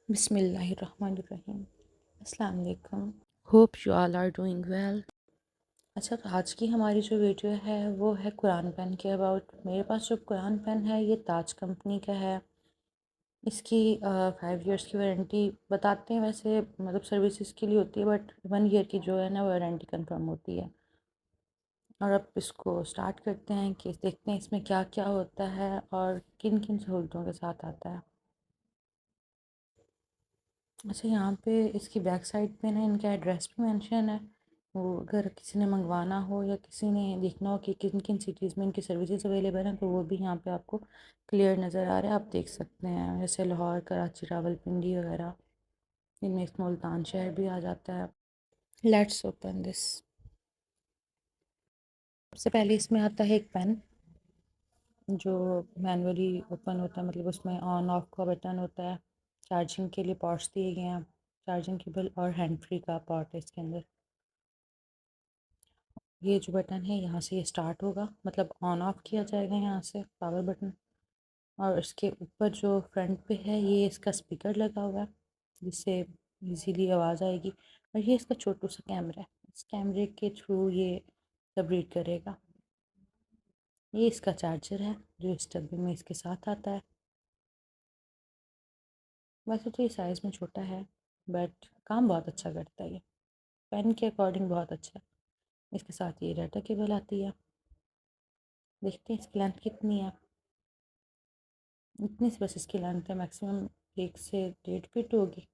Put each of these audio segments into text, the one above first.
بسم اللہ الرحمن الرحیم۔ السلام علیکم، hope you all are doing well. اچھا، تو آج کی ہماری جو ویڈیو ہے وہ ہے قرآن پین کے اباؤٹ۔ میرے پاس جو قرآن پین ہے یہ تاج کمپنی کا ہے۔ اس کی 5 ایئرس کی وارنٹی بتاتے ہیں، ویسے مطلب سروسز کے لیے ہوتی ہے، بٹ 1 ایئر کی جو ہے نا وہ وارنٹی کنفرم ہوتی ہے۔ اور اب اس کو اسٹارٹ کرتے ہیں کہ دیکھتے ہیں اس میں کیا کیا ہوتا ہے اور کن کن سہولتوں کے ساتھ آتا ہے۔ اچھا، یہاں پہ اس کی بیک سائڈ پہ نا ان کا ایڈریس بھی مینشن ہے۔ وہ اگر کسی نے منگوانا ہو یا کسی نے دیکھنا ہو کہ کن کن سٹیز میں ان کی سروسز اویلیبل ہیں تو وہ بھی یہاں پہ آپ کو کلیئر نظر آ رہا ہے، آپ دیکھ سکتے ہیں، جیسے لاہور، کراچی، راولپنڈی وغیرہ۔ ان میں ایک ملتان شہر بھی آ جاتا ہے۔ Let's open this. سب سے پہلے اس میں آتا ہے ایک پین جو مینولی اوپن ہوتا ہے، مطلب اس میں آن آف کا بٹن ہوتا ہے۔ چارجنگ کے لیے پارٹس دیے گئے ہیں، چارجنگ کیبل اور ہینڈ فری کا پارٹ ہے اس کے اندر۔ یہ جو بٹن ہے یہاں سے یہ سٹارٹ ہوگا، مطلب آن آف کیا جائے گا یہاں سے پاور بٹن۔ اور اس کے اوپر جو فرنٹ پہ ہے یہ اس کا سپیکر لگا ہوا ہے جس سے ایزیلی آواز آئے گی۔ اور یہ اس کا چھوٹو سا کیمرہ ہے، اس کیمرے کے تھرو یہ سب ریڈ کرے گا۔ یہ اس کا چارجر ہے جو اس ڈبے میں اس کے ساتھ آتا ہے۔ ویسے تو یہ سائز میں چھوٹا ہے بٹ کام بہت اچھا کرتا ہے، یہ پین کے اکارڈنگ بہت اچھا ہے۔ اس کے ساتھ یہ ڈاٹا کیبل آتی ہے۔ دیکھتے ہیں اس کی لینتھ کتنی ہے۔ اتنی سی بس اس کی لینتھ ہے، میکسیمم 1 سے 1.5 فٹ ہوگی۔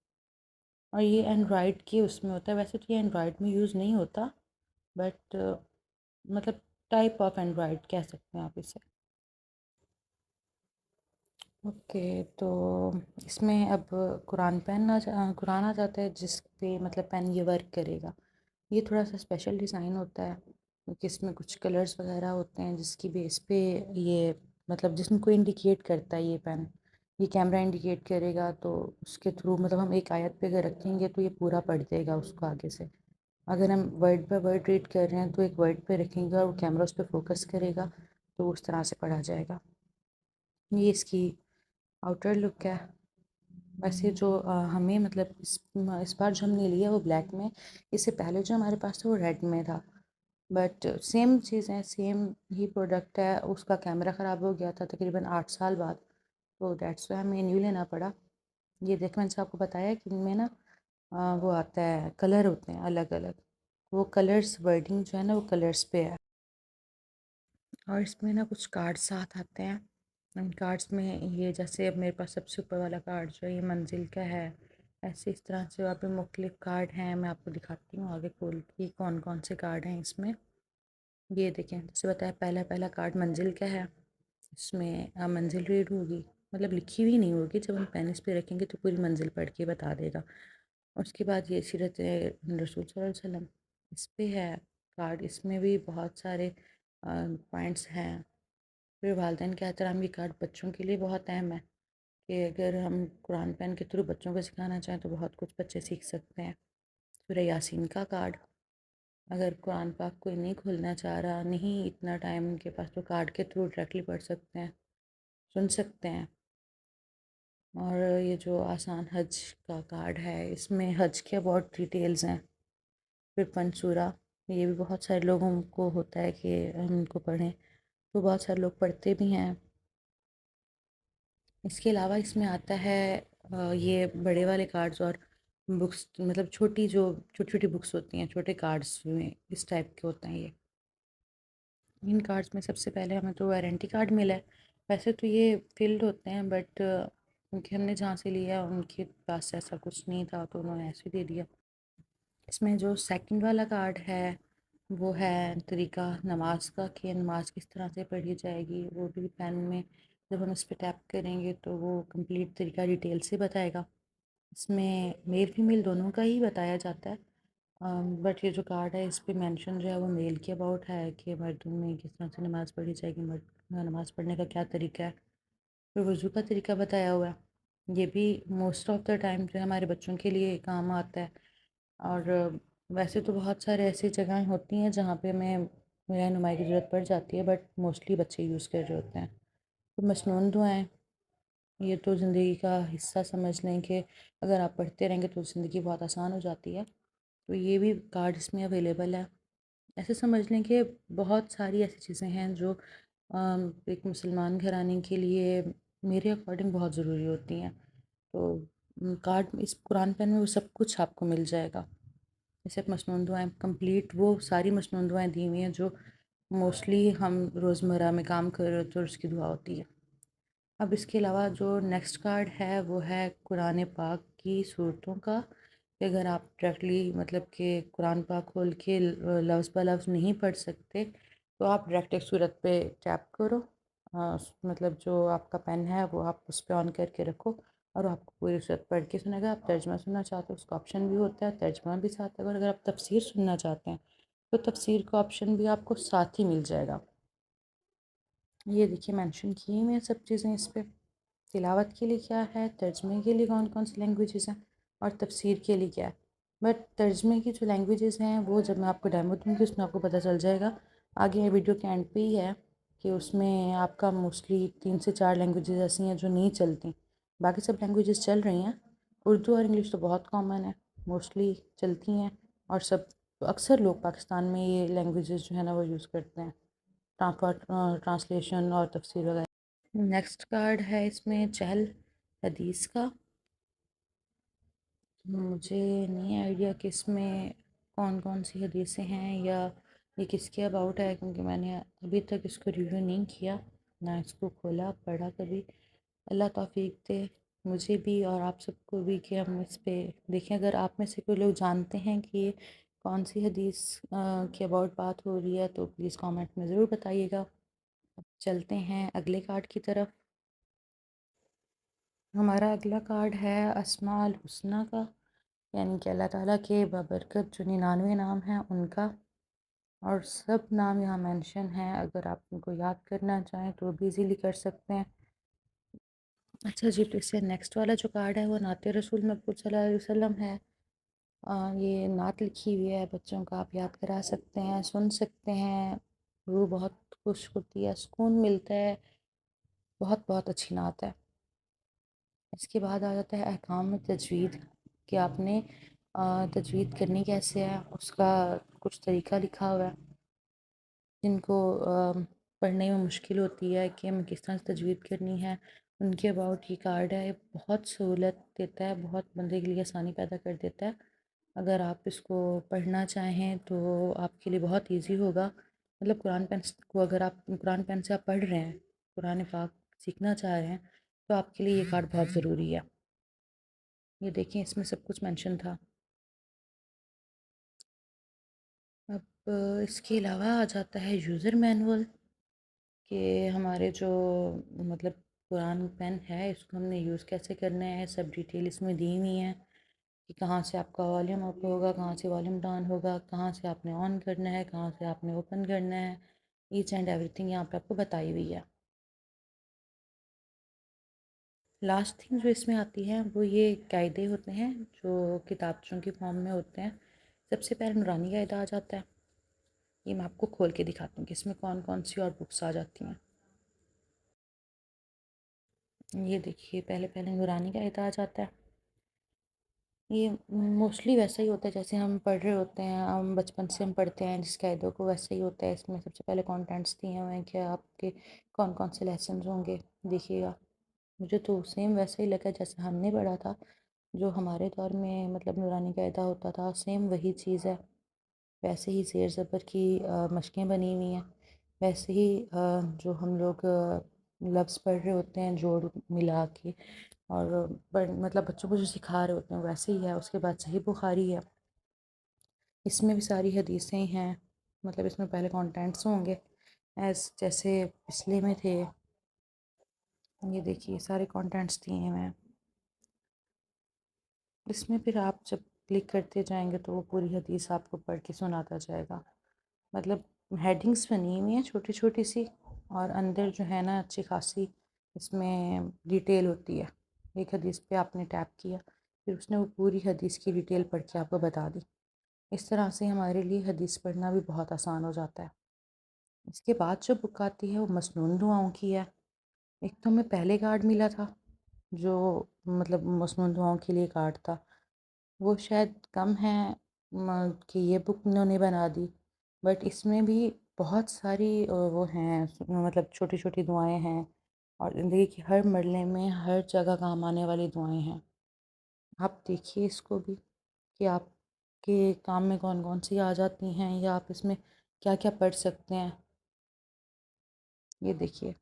اور یہ اینڈرائڈ کی اس میں ہوتا ہے، ویسے تو یہ اینڈرائڈ میں یوز نہیں ہوتا بٹ مطلب ٹائپ آف اینڈرائڈ کہہ سکتے ہیں آپ اسے۔ اوکے، تو اس میں اب قرآن آ جاتا ہے جس پہ مطلب پین یہ ورک کرے گا۔ یہ تھوڑا سا اسپیشل ڈیزائن ہوتا ہے کیونکہ اس میں کچھ کلرز وغیرہ ہوتے ہیں جس کی بیس پہ یہ مطلب جسم کو انڈیکیٹ کرتا ہے یہ پین۔ یہ کیمرہ انڈیکیٹ کرے گا تو اس کے تھرو مطلب ہم ایک آیت پہ اگر رکھیں گے تو یہ پورا پڑھ دے گا اس کو آگے سے۔ اگر ہم ورڈ بائی ورڈ ریڈ کر رہے ہیں تو ایک ورڈ پہ رکھیں گا اور کیمرہ اس پہ فوکس کرے گا تو اس طرح سے پڑھا جائے گا۔ یہ اس کی آؤٹر لک ہے۔ ویسے جو ہمیں مطلب اس بار جو ہم نے لیا وہ بلیک میں، اس سے پہلے جو ہمارے پاس تھا وہ ریڈ میں تھا، بٹ سیم چیزیں، سیم ہی پروڈکٹ ہے۔ اس کا کیمرہ خراب ہو گیا تھا تقریباً 8 سال بعد، تو دیٹس وائی ہمیں نیو لینا پڑا۔ یہ دیکھ، میں نے آپ کو بتایا کہ ان میں نا وہ آتا ہے، کلر ہوتے ہیں الگ الگ، وہ کلرز ورڈنگ جو ہے نا وہ کلرز پہ ہے۔ اور اس میں نا کچھ کارڈ ساتھ آتے ہیں۔ ان کارڈس میں یہ جیسے اب میرے پاس سب سے اوپر والا کارڈ جو ہے یہ منزل کا ہے، ایسے اس طرح سے وہاں پہ مختلف کارڈ ہیں۔ میں آپ کو دکھاتی ہوں آگے کھول کے کون کون سے کارڈ ہیں اس میں۔ یہ دیکھیں، جیسے بتایا پہلا کارڈ منزل کا ہے، اس میں منزل ریڈ ہوگی، مطلب لکھی ہوئی نہیں ہوگی، جب ہم پین اس پہ رکھیں گے تو پوری منزل پڑھ کے بتا دے گا۔ اس کے بعد یہ سیرت رسول صلی اللہ علیہ وسلم اس پہ ہے کارڈ، اس میں بھی بہت سارے پوائنٹس ہیں۔ پھر والدین کے احترام کی کارڈ بچوں کے لیے بہت اہم ہے کہ اگر ہم قرآن پین کے تھرو بچوں کو سکھانا چاہیں تو بہت کچھ بچے سیکھ سکتے ہیں۔ سورہ یاسین کا کارڈ، اگر قرآن پاک کوئی نہیں کھولنا چاہ رہا، نہیں اتنا ٹائم ان کے پاس، تو کارڈ کے تھرو ڈائریکٹلی پڑھ سکتے ہیں، سن سکتے ہیں۔ اور یہ جو آسان حج کا کارڈ ہے اس میں حج کے بہت ڈیٹیلز ہیں۔ پھر پنسورہ، یہ بھی بہت سارے لوگوں کو ہوتا ہے کہ ہم ان کو پڑھیں، تو بہت سارے لوگ پڑھتے بھی ہیں۔ اس کے علاوہ اس میں آتا ہے یہ بڑے والے کارڈز اور بکس، مطلب چھوٹی چھوٹی بکس ہوتی ہیں، چھوٹے کارڈز میں اس ٹائپ کے ہوتے ہیں یہ۔ ان کارڈز میں سب سے پہلے ہمیں تو وارنٹی کارڈ ملا ہے، ویسے تو یہ فلڈ ہوتے ہیں بٹ کیونکہ ہم نے جہاں سے لیا ان کے پاس ایسا کچھ نہیں تھا تو انہوں نے ایسے دے دیا۔ اس میں جو سیکنڈ والا کارڈ ہے وہ ہے طریقہ نماز کا، کہ نماز کس طرح سے پڑھی جائے گی، وہ بھی پین میں جب ہم اس پہ ٹیپ کریں گے تو وہ کمپلیٹ طریقہ ڈیٹیل سے بتائے گا۔ اس میں میل فیمیل دونوں کا ہی بتایا جاتا ہے، بٹ یہ جو کارڈ ہے اس پہ مینشن جو ہے وہ میل کے اباؤٹ ہے کہ مردوں میں کس طرح سے نماز پڑھی جائے گی، نماز پڑھنے کا کیا طریقہ ہے۔ پھر وضو کا طریقہ بتایا ہوا ہے، یہ بھی موسٹ آف دا ٹائم جو ہے ہمارے بچوں کے لیے کام آتا ہے۔ اور ویسے تو بہت سارے ایسی جگہیں ہوتی ہیں جہاں پہ ہمیں رہنمائی کی ضرورت پڑ جاتی ہے بٹ موسٹلی بچے یوز کر رہے ہوتے ہیں۔ تو مسنون دعائیں، یہ تو زندگی کا حصہ سمجھ لیں کہ اگر آپ پڑھتے رہیں گے تو زندگی بہت آسان ہو جاتی ہے. تو یہ بھی کارڈ اس میں اویلیبل ہے. ایسے سمجھ لیں کہ بہت ساری ایسی چیزیں ہیں جو ایک مسلمان گھرانے کے لیے میرے اکارڈنگ بہت ضروری ہوتی ہیں. تو کارڈ اس قرآن پین میں وہ سب کچھ آپ کو مل جائے گا. جیسے مصنون دعائیں کمپلیٹ وہ ساری مصنون دعائیں دی ہوئی ہیں جو موسٹلی ہم روزمرہ میں کام کر رہے ہوتے ہیں اور اس کی دعا ہوتی ہے. اب اس کے علاوہ جو نیکسٹ کارڈ ہے وہ ہے قرآن پاک کی صورتوں کا. کہ اگر آپ ڈائریکٹلی مطلب کہ قرآن پاک کھول کے لفظ بہ لفظ نہیں پڑھ سکتے تو آپ ڈائریکٹ ایک صورت پہ ٹیپ کرو. مطلب جو آپ کا پین ہے وہ آپ اس پہ آن کر کے رکھو اور آپ کو پوری صورت پڑھ کے سنے گا. آپ ترجمہ سننا چاہتے ہو اس کا آپشن بھی ہوتا ہے، ترجمہ بھی ساتھ ہے. اور اگر آپ تفسیر سننا چاہتے ہیں تو تفسیر کا آپشن بھی آپ کو ساتھ ہی مل جائے گا. یہ دیکھیے مینشن کی ہوئی ہیں سب چیزیں اس پہ. تلاوت کے لیے کیا ہے، ترجمے کے لیے کون کون سی لینگویجز ہیں اور تفسیر کے لیے کیا ہے. بٹ ترجمے کی جو لینگویجز ہیں وہ جب میں آپ کو ڈیمو دوں گی اس میں آپ کو پتہ چل جائے گا. آگے ویڈیو کے اینڈ پہ ہی ہے کہ اس میں آپ کا موسٹلی 3 سے 4 لینگویجز ایسی ہیں جو نہیں چلتی. باقی سب لینگویجز چل رہی ہیں. اردو اور انگلش تو بہت کامن ہے، موسٹلی چلتی ہیں اور سب اکثر لوگ پاکستان میں یہ لینگویجز جو ہے نا وہ یوز کرتے ہیں ٹرانسلیشن اور تفسیر وغیرہ. نیکسٹ کارڈ ہے اس میں چہل حدیث کا. مجھے نہیں آئیڈیا کہ اس میں کون کون سی حدیثیں ہیں یا یہ کس کے اباؤٹ ہے، کیونکہ میں نے ابھی تک اس کو ریویو نہیں کیا نہ اس کو کھولا پڑھا کبھی. اللہ توفیق دے مجھے بھی اور آپ سب کو بھی کہ ہم اس پہ دیکھیں. اگر آپ میں سے کوئی لوگ جانتے ہیں کہ یہ کون سی حدیث کے اباؤٹ بات ہو رہی ہے تو پلیز کامنٹ میں ضرور بتائیے گا. چلتے ہیں اگلے کارڈ کی طرف. ہمارا اگلا کارڈ ہے اسماء الحسنی کا، یعنی کہ اللہ تعالیٰ کے بابرکت جو 99 نام ہیں ان کا. اور سب نام یہاں مینشن ہیں، اگر آپ ان کو یاد کرنا چاہیں تو بھی ایزیلی کر سکتے ہیں. اچھا جی، تو اس سے نیکسٹ والا جو کارڈ ہے وہ نعت رسول مقبول صلی اللہ علیہ وسلم ہے. یہ نعت لکھی ہوئی ہے، بچوں کا آپ یاد کرا سکتے ہیں، سن سکتے ہیں. روح بہت خوش ہوتی ہے، سکون ملتا ہے. بہت بہت اچھی نعت ہے. اس کے بعد آ جاتا ہے احکام تجوید کہ آپ نے تجوید کرنی کیسے ہے، اس کا کچھ طریقہ لکھا ہوا ہے. جن کو پڑھنے میں مشکل ہوتی ہے کہ ہمیں کس طرح سے تجوید کرنی ہے ان کے اباؤٹ یہ کارڈ ہے. بہت سہولت دیتا ہے، بہت بندے کے لیے آسانی پیدا کر دیتا ہے. اگر آپ اس کو پڑھنا چاہیں تو آپ کے لیے بہت ایزی ہوگا. مطلب قرآن پین کو اگر آپ قرآن پین سے آپ پڑھ رہے ہیں، قرآن پاک سیکھنا چاہ رہے ہیں تو آپ کے لیے یہ کارڈ بہت ضروری ہے. یہ دیکھیں اس میں سب کچھ مینشن تھا. اب اس کے علاوہ آ جاتا ہے یوزر مینول کہ ہمارے جو مطلب قرآن پین ہے اس کو ہم نے یوز کیسے کرنا ہے. سب ڈیٹیل اس میں دی ہوئی ہیں کہ کہاں سے آپ کا والیوم اپ ہوگا، کہاں سے والیوم ڈاؤن ہوگا، کہاں سے آپ نے آن کرنا ہے، کہاں سے آپ نے اوپن کرنا ہے. ایچ اینڈ ایوری تھنگ یہاں پہ آپ کو بتائی ہوئی ہے. لاسٹ تھنگ جو اس میں آتی ہے وہ یہ قاعدے ہوتے ہیں جو کتابچوں کے فارم میں ہوتے ہیں. سب سے پہلے نورانی قاعدہ آ جاتا ہے. یہ میں آپ کو کھول کے دکھاتی ہوں کہ اس میں کون کون سی اور بکس آ جاتی ہیں. یہ دیکھیے پہلے پہلے نورانی قاعدہ آ جاتا ہے. یہ موسٹلی ویسا ہی ہوتا ہے جیسے ہم پڑھ رہے ہوتے ہیں، ہم بچپن سے ہم پڑھتے ہیں جس قاعدوں کو، ویسا ہی ہوتا ہے. اس میں سب سے پہلے کانٹینٹس دیے ہوئے ہیں کہ آپ کے کون کون سے لیسنز ہوں گے. دیکھیے گا مجھے تو سیم ویسا ہی لگا جیسے ہم نے پڑھا تھا. جو ہمارے دور میں مطلب نورانی قاعدہ ہوتا تھا سیم وہی چیز ہے. ویسے ہی زیر زبر کی مشقیں بنی ہوئی ہیں. ویسے ہی جو ہم لوگ لفظ پڑھ رہے ہوتے ہیں جوڑ ملا کے اور مطلب بچوں کو جو سکھا رہے ہوتے ہیں ویسے ہی ہے. اس کے بعد صحیح بخاری ہے. اس میں بھی ساری حدیثیں ہیں. مطلب اس میں پہلے کانٹینٹس ہوں گے جیسے پچھلے میں تھے. یہ دیکھیے سارے کانٹینٹس دیے ہوئے ہیں. اس میں پھر آپ جب کلک کرتے جائیں گے تو وہ پوری حدیث آپ کو پڑھ کے سناتا جائے گا. مطلب ہیڈنگس بنی ہوئی ہیں چھوٹی چھوٹی سی اور اندر جو ہے نا اچھی خاصی اس میں ڈیٹیل ہوتی ہے. ایک حدیث پہ آپ نے ٹیپ کیا پھر اس نے وہ پوری حدیث کی ڈیٹیل پڑھ کے آپ کو بتا دی. اس طرح سے ہمارے لیے حدیث پڑھنا بھی بہت آسان ہو جاتا ہے. اس کے بعد جو بک آتی ہے وہ مسنون دعاؤں کی ہے. ایک تو ہمیں پہلے کارڈ ملا تھا جو مطلب مصنوعی دعاؤں کے لیے کارڈ تھا، وہ شاید کم ہیں کہ یہ بک انہوں نے بنا دی، بٹ اس میں بھی بہت ساری وہ ہیں، مطلب چھوٹی چھوٹی دعائیں ہیں اور زندگی کے ہر مرحلے میں ہر جگہ کام آنے والی دعائیں ہیں۔ آپ دیکھیے اس کو بھی کہ آپ کے کام میں کون کون سی آ جاتی ہیں یا آپ اس میں کیا کیا پڑھ سکتے ہیں، یہ دیکھیے۔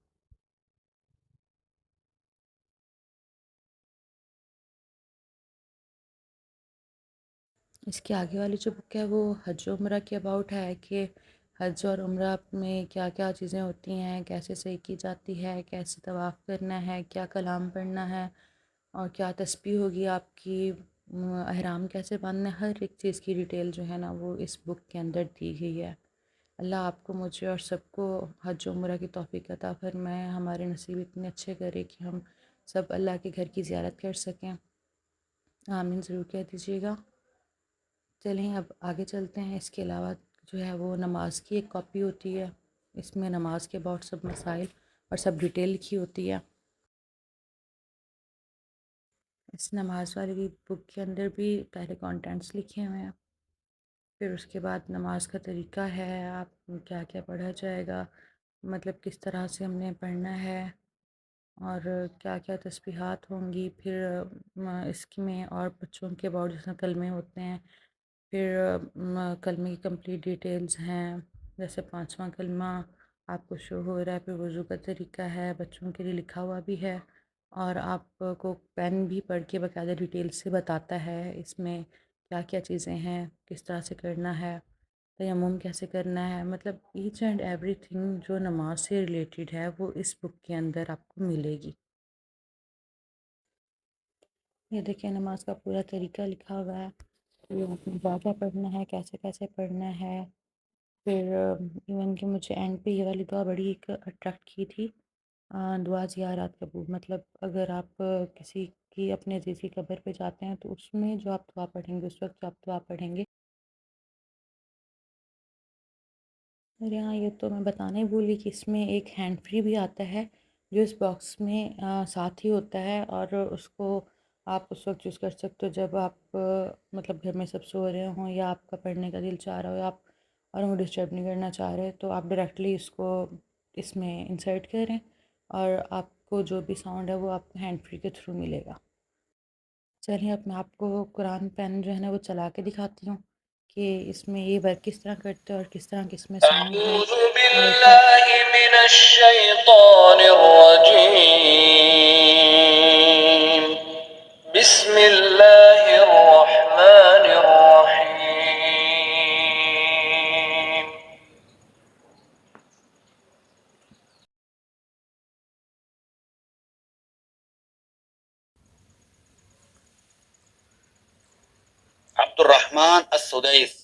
اس کے آگے والی جو بک ہے وہ حج و عمرہ کے اباؤٹ ہے کہ حج اور عمرہ میں کیا کیا چیزیں ہوتی ہیں، کیسے صحیح کی جاتی ہے، کیسے طواف کرنا ہے، کیا کلام پڑھنا ہے اور کیا تسبیح ہوگی آپ کی، احرام کیسے باندھنا ہے، ہر ایک چیز کی ڈیٹیل جو ہے نا وہ اس بک کے اندر دی گئی ہے۔ اللہ آپ کو، مجھے اور سب کو حج و عمرہ کی توفیق عطا فرمائے، ہمارے نصیب اتنے اچھے کرے کہ ہم سب اللہ کے گھر کی زیارت کر سکیں۔ آمین ضرور کہہ دیجیے گا۔ چلیں اب آگے چلتے ہیں۔ اس کے علاوہ جو ہے وہ نماز کی ایک کاپی ہوتی ہے، اس میں نماز کے بہت سب مسائل اور سب ڈیٹیل لکھی ہوتی ہے۔ اس نماز والی بک کے اندر بھی پہلے کانٹینٹس لکھے ہوئے ہیں، پھر اس کے بعد نماز کا طریقہ ہے، آپ کیا کیا پڑھا جائے گا، مطلب کس طرح سے ہم نے پڑھنا ہے اور کیا کیا تسبیحات ہوں گی، پھر اس میں اور بچوں کے بعد جس میں کلمے ہوتے ہیں، پھر کلمے کی کمپلیٹ ڈیٹیلز ہیں، جیسے 5واں کلمہ آپ کو شو ہو رہا ہے، پھر وضو کا طریقہ ہے، بچوں کے لیے لکھا ہوا بھی ہے اور آپ کو پین بھی پڑھ کے باقاعدہ ڈیٹیل سے بتاتا ہے اس میں کیا کیا چیزیں ہیں، کس طرح سے کرنا ہے، تیمم کیسے کرنا ہے، مطلب ایچ اینڈ ایوری تھنگ جو نماز سے ریلیٹڈ ہے وہ اس بک کے اندر آپ کو ملے گی۔ یہ دیکھیں نماز کا پورا طریقہ لکھا ہوا ہے، یہ آپ نے کیا کیا پڑھنا ہے، کیسے کیسے پڑھنا ہے، پھر ایون کہ مجھے اینڈ پہ یہ والی دعا بڑی ایک اٹریکٹ کی تھی، دعا زیارت قبول، مطلب اگر آپ کسی کی اپنے عزیز کی قبر پہ جاتے ہیں تو اس میں جو آپ دعا پڑھیں گے، اس وقت جو آپ دعا پڑھیں گے، ارے ہاں یہ تو میں بتانا ہی بھول گئی کہ اس میں ایک ہینڈ فری بھی آتا ہے جو اس باکس میں ساتھ ہی ہوتا ہے، اور اس کو آپ اس وقت یوز کر سکتے ہو جب آپ مطلب گھر میں سب سو رہے ہوں یا آپ کا پڑھنے کا دل چاہ رہا ہو یا آپ اور وہ ڈسٹرب نہیں کرنا چاہ رہے، تو آپ ڈائریکٹلی اس کو اس میں انسرٹ کریں اور آپ کو جو بھی ساؤنڈ ہے وہ آپ کو ہینڈ فری کے تھرو ملے گا۔ چلیے اب میں آپ کو قرآن پین جو ہے نا وہ چلا کے دکھاتی ہوں کہ اس میں یہ ورک کس طرح کرتے ہیں اور کس طرح کس میں ساؤنڈ ہیں أعوذ اور کیا۔ بالله من الشيطان الرجيم. بسم الله الرحمن الرحيم. عبد الرحمن السديس.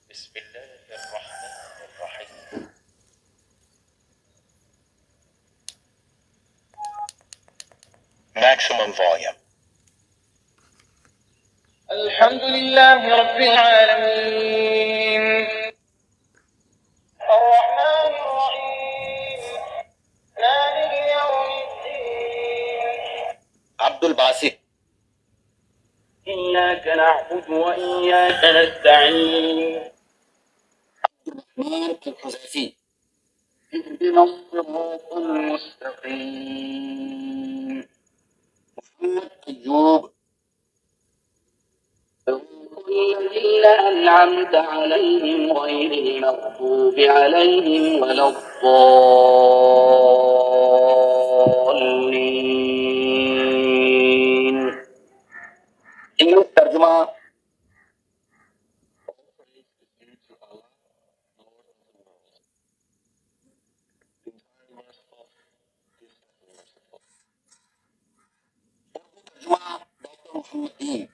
بسم الله الرحمن الرحيم. Maximum volume. الحمد لله رب العالمين الرحمن الرحيم مالك يوم الدين. عبد الباسط. إياك نعبد وإياك نستعين. الرحمن الحذيفي. اهدنا الصراط المستقيم. محمد أيوب. الذين أنعمت عليهم غير المغضوب عليهم ولا الضالين. انگلش ترجمہ۔ ترجمہ ڈاکٹر محمد دین۔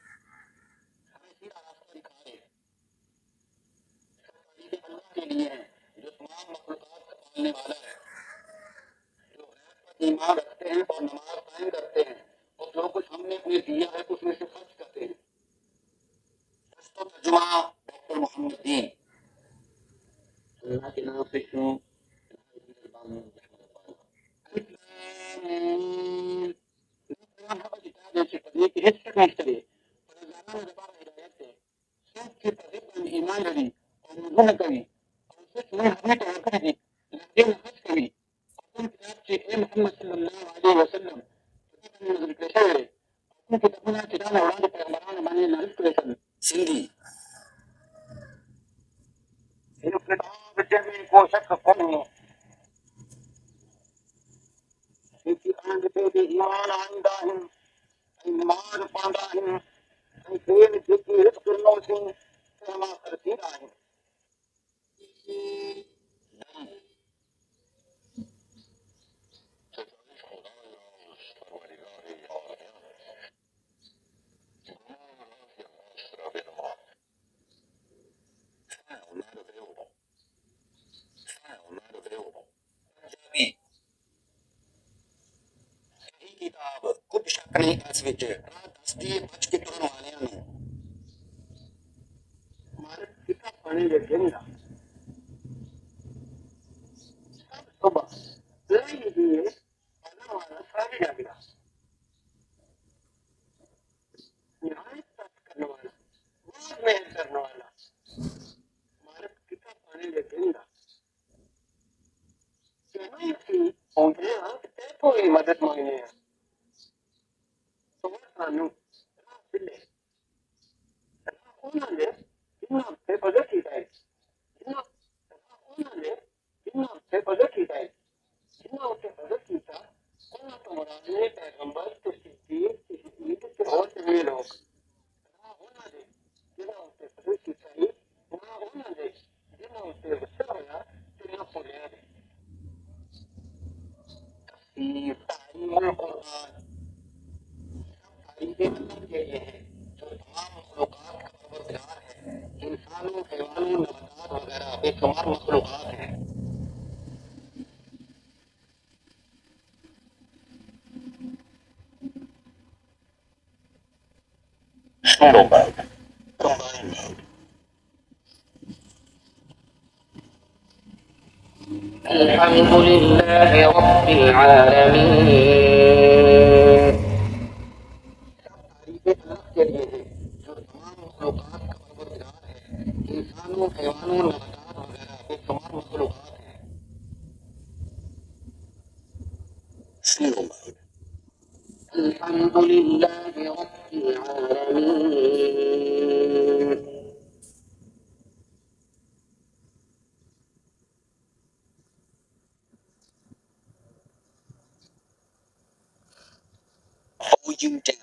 اللہ کے لیے ہے جو تمام مخلوقات کا پالنے والا ہے، جو غیب پر ایمان رکھتے ہیں اور نماز قائم کرتے ہیں اور جو کچھ ہم نے انہیں دیا ہے اس میں سے خرچ کرتے ہیں۔ اس کو ترجمہ ڈاکٹر محمد دین۔ اللہ کے نام سے شروع۔ ایسی پذیر کی ہیچ تک نہیں چلی روزانہ میں دوبارہ ہدایت دے سوچ کی پذیر پر ایمان لڑی اور رجوع نہ کری اور اسے چنے ہمیں توقع دی لگے نہ حج کری اپنے کتاب سے اے محمد صلی اللہ علیہ وسلم نظر پیشہ ہے اپنے کتابنا کتاب اولاد پیغمبران بانی نرس کریسن سندھی ان کتاب جمع کو شک کن ہو کی آنگ پہ بھی ایمان آئندہ ہیں نماز پاندا ہیں دین جتی رزق کرنو سی سما ترتیب آئیں کتاب کچھ شک نہیں اس وچ دستی بچ کے ترن والیاں نوں ہمارے کتاب پڑھنے دے دن دا صبح لئی دیے پڑھنے والا ساری جاگلا نہایت تک کرنے والا بہت محنت کرنے والا ہمارے کتاب پڑھنے دے دن دا کہنا سی پہنچے ہاں تے کوئی مدد مانگنے ہیں تو سانو راہ دلے انہوں نے جنہاں سے بدل کیتا ہے انہوں نے جنہاں سے بدل کیتا ہے جنہاں سے بدل کیتا انہوں تو مراد نے پیغمبر تو صدیق تو شہید تو اور سبھی لوگ انہوں نے جنہاں سے بدل کیتا ہے انہوں نے جنہاں سے غصہ ہویا جنہاں پڑھیا ہے تفسیر تعلیم القرآن تعریفیں اللہ کے لیے ہیں جو تمام مخلوقات کا پروردگار ہے انسانوں حیوانوں نباتات وغیرہ بے شمار مخلوقات ہیں Shadow mode. Combine mode. الحمد لله رب العالمين تعریفیں اللہ کے لیے ہیں جو تمام مخلوقات کا پروردگار ہے انسانوں حیوانوں نباتات وغیرہ بے شمار مخلوقات ہیں Shadow mode. الحمد لله رب العالمين Volume down.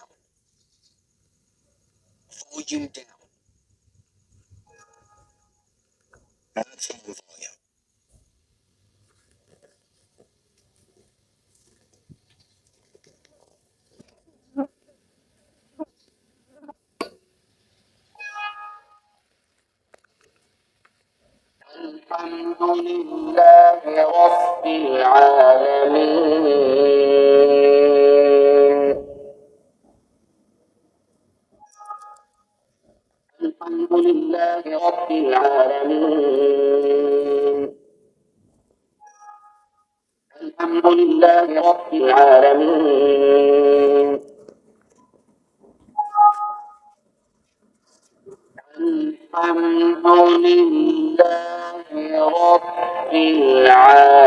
Volume down. Maximum volume. الحمد لله رب العالمين الحمد لله رب العالمين الحمد لله رب العالمين الحمد لله رب العالمين